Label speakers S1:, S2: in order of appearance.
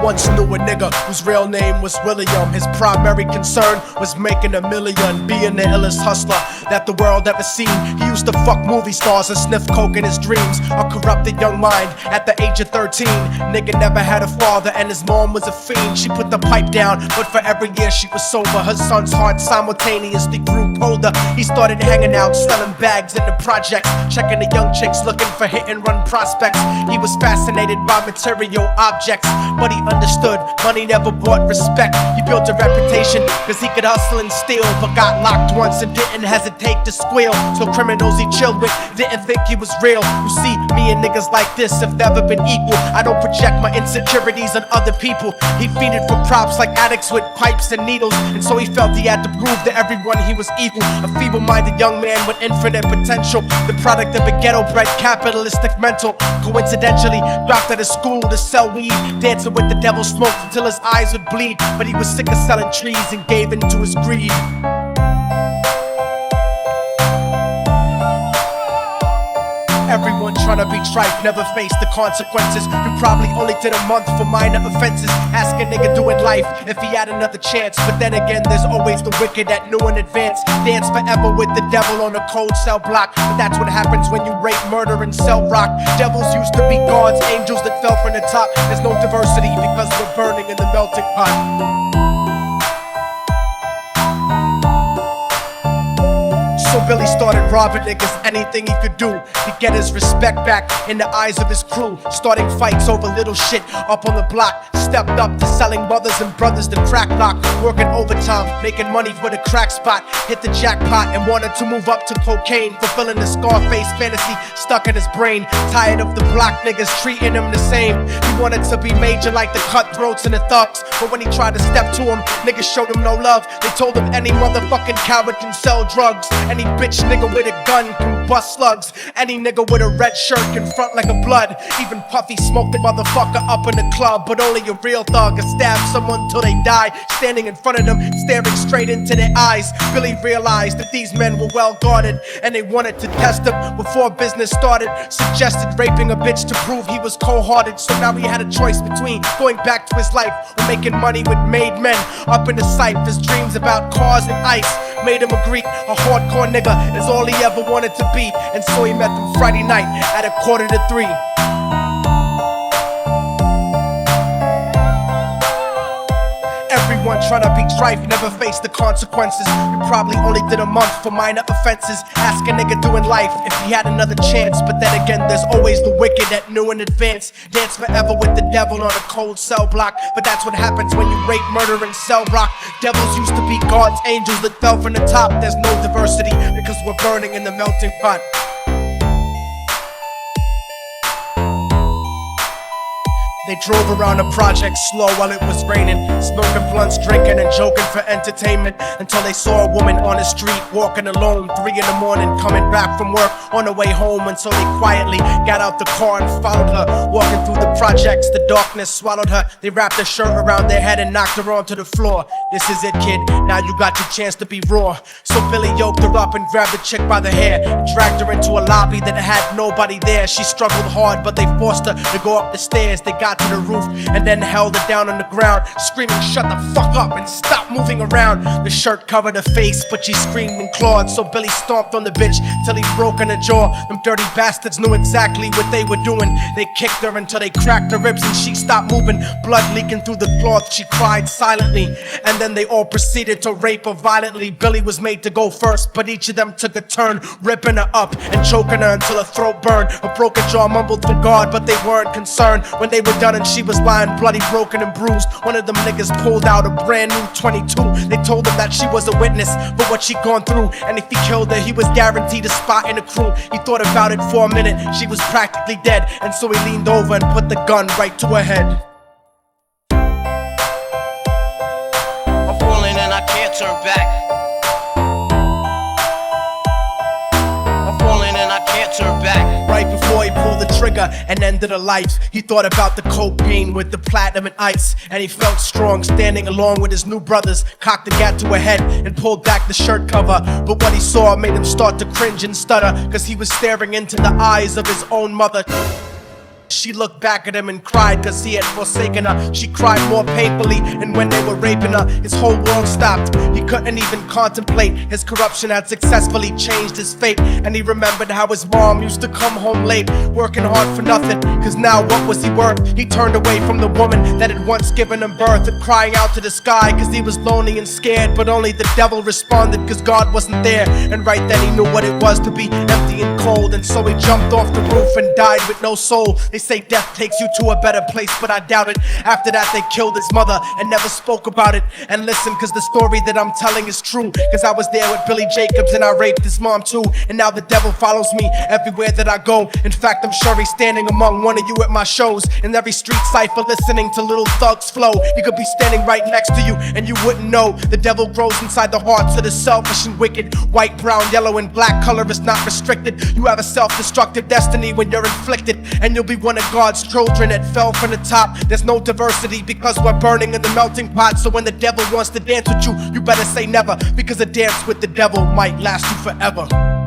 S1: once knew a nigga whose real name was William. His primary concern was making a million, being the illest hustler that the world ever seen. He used to fuck movie stars and sniff coke in his dreams. A corrupted young mind at the age of 13. Nigga never had a father and his mom was a fiend. She put the pipe down, but for every year she was sober. Her son's heart simultaneously grew colder. He started hanging out, selling bags in the projects, checking the young chicks looking for hit and run prospects. He was fascinated by material objects, but he understood money never brought respect. He built a reputation cause he could hustle and steal, but got locked once and didn't hesitate to squeal. So criminals he chilled with didn't think he was real. You see, me and niggas like this have never been equal. I don't project my insecurities on other people. He fiended for props like addicts with pipes and needles, and so he felt he had to prove to everyone he was equal. A feeble-minded young man with infinite potential, the product of a ghetto-bred capitalistic mental. Coincidentally, dropped out of school to sell weed, dancing with the devil, smoked until his eyes would bleed. But he was sick of selling trees and gave in to his greed. Everyone tryna be tripe, never face the consequences. You probably only did a month for minor offenses. Ask a nigga doing life if he had another chance. But then again, there's always the wicked that knew in advance. Dance forever with the devil on a cold cell block. But that's what happens when you rape, murder, and sell rock. Devils used to be gods, angels that fell from the top. There's no diversity because we're burning in the melting pot. So Billy started robbing niggas, anything he could do to get his respect back in the eyes of his crew. Starting fights over little shit up on the block. Stepped up to selling mothers and brothers the crack lock. Working overtime, making money for the crack spot. Hit the jackpot and wanted to move up to cocaine, fulfilling the Scarface fantasy stuck in his brain. Tired of the block niggas treating him the same. He wanted to be major like the cutthroats and the thugs, but when he tried to step to him, niggas showed him no love. They told him any motherfucking coward can sell drugs. Any bitch nigga with a gun can bust slugs. Any nigga with a red shirt can front like a blood. Even Puffy smoked the motherfucker up in the club. But only a real thug can stab someone till they die, standing in front of them, staring straight into their eyes. Billy realized that these men were well guarded, and they wanted to test him before business started. Suggested raping a bitch to prove he was cold-hearted. So now he had a choice between going back to his life or making money with made men. Up in the sight, his dreams about cars and ice made him a Greek. A hardcore nigga is all he ever wanted to be, and so he met them Friday night at 2:45. Everyone tryna be trife, never face the consequences. You probably only did a month for minor offenses. Ask a nigga doing life if he had another chance. But then again, there's always the wicked that knew in advance. Dance forever with the devil on a cold cell block. But that's what happens when you rape, murder, and sell rock. Devils used to be gods, angels that fell from the top. There's no diversity because we're burning in the melting pot. They drove around the project slow while it was raining, smoking blunts, drinking and joking for entertainment, until they saw a woman on the street walking alone, 3 in the morning, coming back from work on the way home. And so they quietly got out the car and followed her. Walking through the projects, the darkness swallowed her. They wrapped her shirt around their head and knocked her onto the floor. This is it, kid, now you got your chance to be raw. So Billy yoked her up and grabbed the chick by the hair, dragged her into a lobby that had nobody there. She struggled hard, but they forced her to go up the stairs. They got to the roof and then held her down on the ground, screaming, "Shut the fuck up and stop moving around." The shirt covered her face, but she screamed and clawed. So Billy stomped on the bitch till he broke in her jaw. Them dirty bastards knew exactly what they were doing. They kicked her until they cracked her ribs and she stopped moving, blood leaking through the cloth. She cried silently, and then they all proceeded to rape her violently. Billy was made to go first, but each of them took a turn, ripping her up and choking her until her throat burned. Her broken jaw mumbled for God, but they weren't concerned. When they were done and she was lying bloody, broken and bruised, one of them niggas pulled out a brand new 22. They told him that she was a witness for what she'd gone through, and if he killed her, he was guaranteed a spot in the crew. He thought about it for a minute, she was practically dead, and so he leaned over and put the gun right to her head.
S2: I'm falling and I can't turn back. I'm falling and I can't turn back.
S1: Right before he pulled the trigger and ended her life, he thought about the cocaine with the platinum and ice, and he felt strong standing along with his new brothers. Cocked the gat to her head and pulled back the shirt cover, but what he saw made him start to cringe and stutter, cause he was staring into the eyes of his own mother. She looked back at him and cried cause he had forsaken her. She cried more painfully, and when they were raping her, his whole world stopped. He couldn't even contemplate. His corruption had successfully changed his fate. And he remembered how his mom used to come home late, working hard for nothing, cause now what was he worth? He turned away from the woman that had once given him birth, and crying out to the sky cause he was lonely and scared. But only the devil responded cause God wasn't there. And right then he knew what it was to be empty and cold, and so he jumped off the roof and died with no soul. They say death takes you to a better place, but I doubt it. After that they killed his mother and never spoke about it. And listen, cause the story that I'm telling is true, cause I was there with Billy Jacobs and I raped his mom too. And now the devil follows me everywhere that I go. In fact, I'm sure he's standing among one of you at my shows. In every street cipher listening to Little Thug's flow. He could be standing right next to you and you wouldn't know. The devil grows inside the hearts of the selfish and wicked. White, brown, yellow, and black color is not restricted. You have a self-destructive destiny when you're inflicted, and you'll be one of God's children that fell from the top. There's no diversity because we're burning in the melting pot. So when the devil wants to dance with you, you better say never, because a dance with the devil might last you forever.